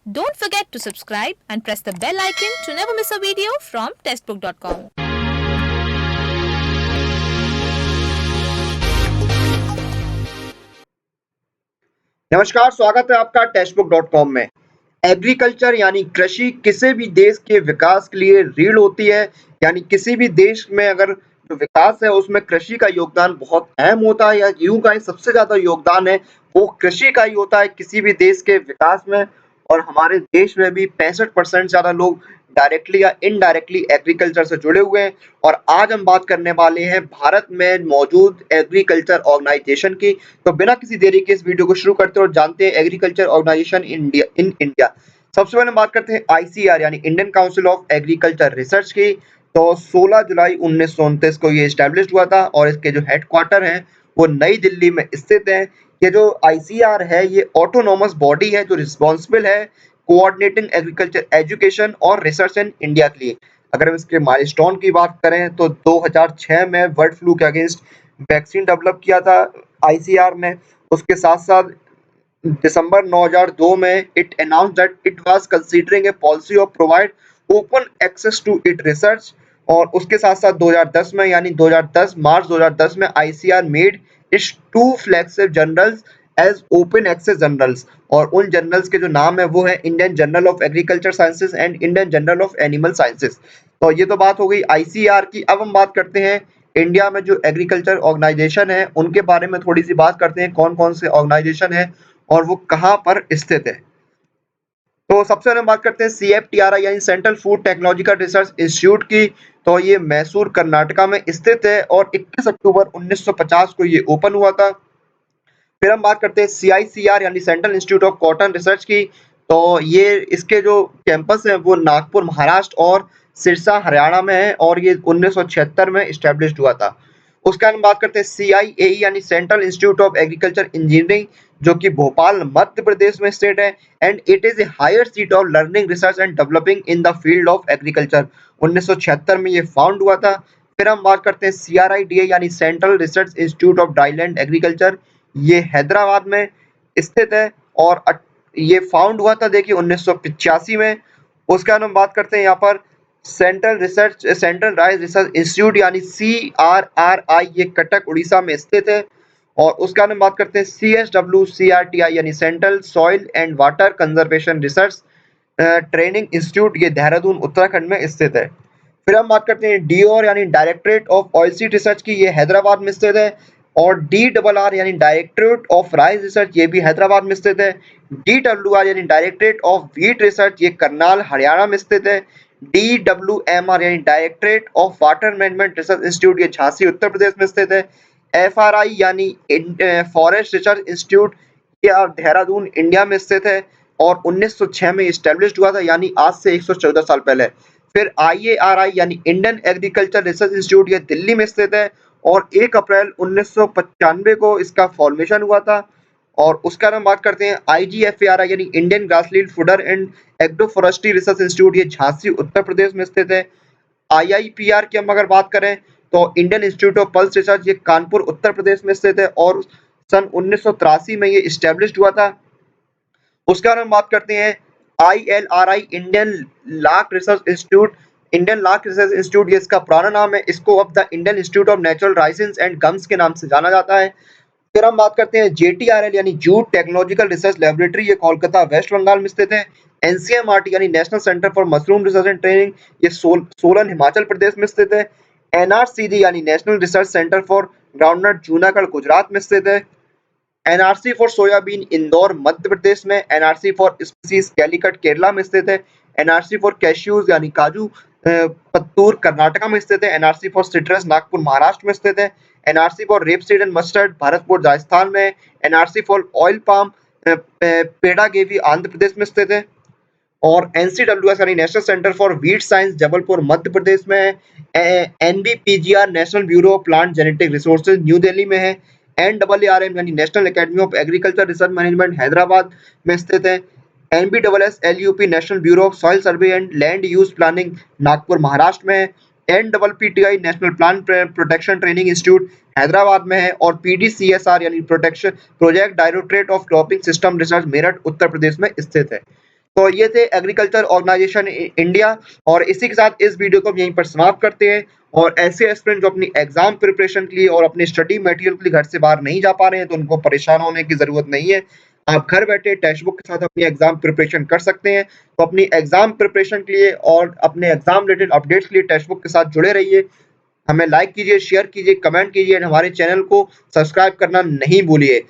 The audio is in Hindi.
Don't forget to subscribe and press the bell icon to never miss a video from testbook.com. नमस्कार, स्वागत है आपका टेक्स्टबुक.com में। एग्रीकल्चर यानी कृषि किसी भी देश के विकास के लिए रीढ़ होती है। यानी किसी भी देश में अगर जो विकास है उसमें कृषि का योगदान बहुत अहम होता है, या यूं कहें सबसे ज्यादा योगदान है वो कृषि का ही होता है किसी भी देश के विकास में। और हमारे देश में भी 65% ज्यादा लोग डायरेक्टली या इनडायरेक्टली एग्रीकल्चर से जुड़े हुए हैं। और आज हम बात करने वाले हैं भारत में मौजूद एग्रीकल्चर ऑर्गेनाइजेशन की। तो बिना किसी देरी के इस वीडियो को शुरू करते हैं और जानते हैं एग्रीकल्चर ऑर्गेनाइजेशन इन इंडिया। सबसे पहले बात करते हैं आईसीआर यानी Indian council of agriculture research की। तो 16 जुलाई 1929 को ये एस्टेब्लिश हुआ था और इसके जो हेडक्वार्टर हैं वो नई दिल्ली में स्थित है। ये जो आईसीआर है ये ऑटोनोमस बॉडी है जो रिस्पॉन्सिबल है कोऑर्डिनेटिंग एग्रीकल्चर एजुकेशन और रिसर्च इन इंडिया के लिए। अगर हम इसके माइलस्टोन की बात करें तो 2006 में बर्ड फ्लू के अगेंस्ट वैक्सीन डेवलप किया था आईसीआर ने। उसके साथ साथ दिसंबर 2002 में it announced that it was considering a policy of provide open access to it research. और उसके साथ साथ 2010 में यानी 2010 मार्च 2010 में ICR made its 2 flagship journals as open access journals. और उन जर्नल्स के जो नाम है वो है Indian journal of agriculture sciences and Indian journal of animal sciences. तो ये तो बात हो गई आईसीआर की। अब हम बात करते हैं इंडिया में जो एग्रीकल्चर ऑर्गेनाइजेशन है उनके बारे में थोड़ी सी बात करते हैं, कौन कौन से ऑर्गेनाइजेशन है और वो कहाँ पर स्थित है। तो सबसे पहले हम बात करते हैं सीएफटीआरआई यानी central food technological research institute की। तो ये मैसूर कर्नाटका में स्थित है और 21 अक्टूबर 1950 को ये ओपन हुआ था। फिर हम बात करते हैं सीआईसीआर यानी central institute of cotton research की। तो ये इसके जो कैंपस है वो नागपुर महाराष्ट्र और सिरसा हरियाणा में है और ये 1976 में स्टैब्लिश्ड हुआ था। उसके बाद हम बात करते हैं सीआईएई यानी central institute of agriculture engineering जो कि भोपाल मध्य प्रदेश में स्थित है। And it is a higher seat of learning research and developing in the field of agriculture. 1976 में ये फाउंड हुआ था। फिर हम बात करते हैं सीआरआईडीए यानी central research institute of dryland agriculture. ये हैदराबाद में स्थित है और ये फाउंड हुआ था देखिए 1985 में। उसके बाद हम बात करते हैं यहाँ पर सेंट्रल राइस रिसर्च इंस्टीट्यूट यानी सीआरआरआई, ये कटक उड़ीसा में स्थित है। और उसके बाद हम बात करते हैं सीएसडब्ल्यूसीआरटीआई यानी central soil and water conservation research training institute, ये देहरादून उत्तराखंड में स्थित है। फिर हम बात करते हैं डीओर यानी डायरेक्टरेट ऑफ ऑयलसीड रिसर्च की, ये हैदराबाद में स्थित है। और डीआर यानी डायरेक्टरेट ऑफ राइस रिसर्च, ये भी हैदराबाद में स्थित है। डीडब्ल्यूआर यानी डायरेक्टरेट ऑफ व्हीट रिसर्च, ये करनाल हरियाणा में स्थित है। डीडब्ल्यूएमआर यानी directorate of water management research institute, ये झांसी उत्तर प्रदेश में स्थित है। एफआरआई यानी फॉरेस्ट रिसर्च इंस्टीट्यूट, ये देहरादून इंडिया में स्थित है और 1906 में स्टैब्लिश्ड हुआ था यानी आज से 114 साल पहले। फिर आईएआरआई यानी इंडियन एग्रीकल्चर रिसर्च इंस्टीट्यूट, ये दिल्ली में स्थित है और 1 अप्रैल 1995 को इसका फॉर्मेशन हुआ था। और उसका हम बात करते हैं आईजीएफआरआई यानी Indian grassland fodder and agroforestry research institute, ये झांसी उत्तर प्रदेश में स्थित है। आईआईपीआर की हम अगर बात करें तो Indian institute of pulse research, ये कानपुर उत्तर प्रदेश में स्थित है और सन 1983 में ये स्टैब्लिश्ड हुआ था। उसके बाद हम बात करते हैं ILRI Indian lac research institute. Indian lac research institute ये इसका पुराना नाम है, इसको अब the Indian institute of natural resins and gums के नाम से जाना जाता है। फिर हम बात करते हैं जेटीआरएल यानी जूट टेक्नोलॉजिकल रिसर्च लैबोरेटरी, ये कोलकाता वेस्ट बंगाल में स्थित है। एनसीएमआरटी यानी national centre for mushroom research and training, ये सोलन हिमाचल प्रदेश में स्थित है। एनआरसीडी यानी national research centre for groundnut Junagadh Gujarat में स्थित है। एनआरसी फॉर सोयाबीन इंदौर मध्य प्रदेश में। NRC for species Calicut Kerala में स्थित है। एनआरसी फॉर कैश्यूज यानी काजू पत्तूर कर्नाटका में स्थित है। NRC for citrus Nagpur Maharashtra में स्थित है। NRC for rapeseed and mustard Bharatpur Rajasthan में। NRC for oil palm Pedavegi Andhra Pradesh में स्थित है। और एनसीडब्ल्यूएस यानी national centre for weed science Jabalpur Madhya Pradesh में है। NBPGR national bureau of plant genetic resources new Delhi में है। एनडब्ल्यूआरएम यानी national academy of agriculture research management Hyderabad में स्थित है। NBWSLUP national bureau of soil survey and land use planning Nagpur Maharashtra में है। NWPTI national plant protection training institute Hyderabad में है। और पीडीसीएसआर यानी protection project directorate of cropping system research Meerut Uttar Pradesh में स्थित है। तो ये थे एग्रीकल्चर ऑर्गेनाइजेशन इंडिया, और इसी के साथ इस वीडियो को हम यहीं पर समाप्त करते हैं। और ऐसे एस्पिरेंट जो अपनी एग्जाम प्रिपरेशन के लिए और अपनी स्टडी मटेरियल के लिए घर से बाहर नहीं जा पा रहे हैं, तो उनको परेशान होने की जरूरत नहीं है। आप घर बैठे टेक्स्ट बुक के साथ अपनी एग्जाम प्रिपरेशन कर सकते हैं। तो अपनी एग्जाम प्रिपरेशन के लिए और अपने एग्जाम रिलेटेड अपडेट्स के लिए टेक्स्ट बुक के साथ जुड़े रहिए। हमें लाइक कीजिए, शेयर कीजिए, कमेंट कीजिए, और हमारे चैनल को सब्सक्राइब करना नहीं भूलिए।